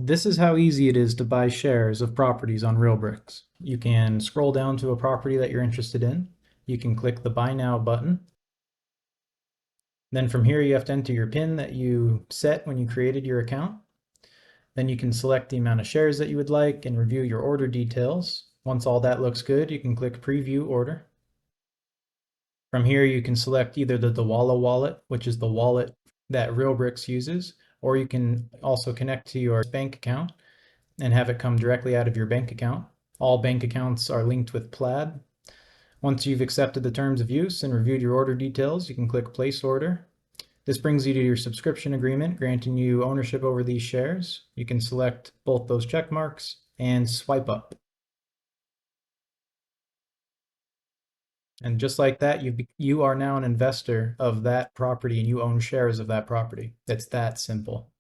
This is how easy it is to buy shares of properties on Realbricks. You can scroll down to a property that you're interested in. You can click the Buy Now button. Then from here, you have to enter your PIN that you set when you created your account. Then you can select the amount of shares that you would like and review your order details. Once all that looks good, you can click Preview Order. From here, you can select either the Dawala wallet, which is the wallet that Realbricks uses, or you can also connect to your bank account and have it come directly out of your bank account. All bank accounts are linked with Plaid. Once you've accepted the terms of use and reviewed your order details, you can click Place Order. This brings you to your subscription agreement, granting you ownership over these shares. You can select both those check marks and swipe up. And just like that, you are now an investor of that property and you own shares of that property. It's that simple.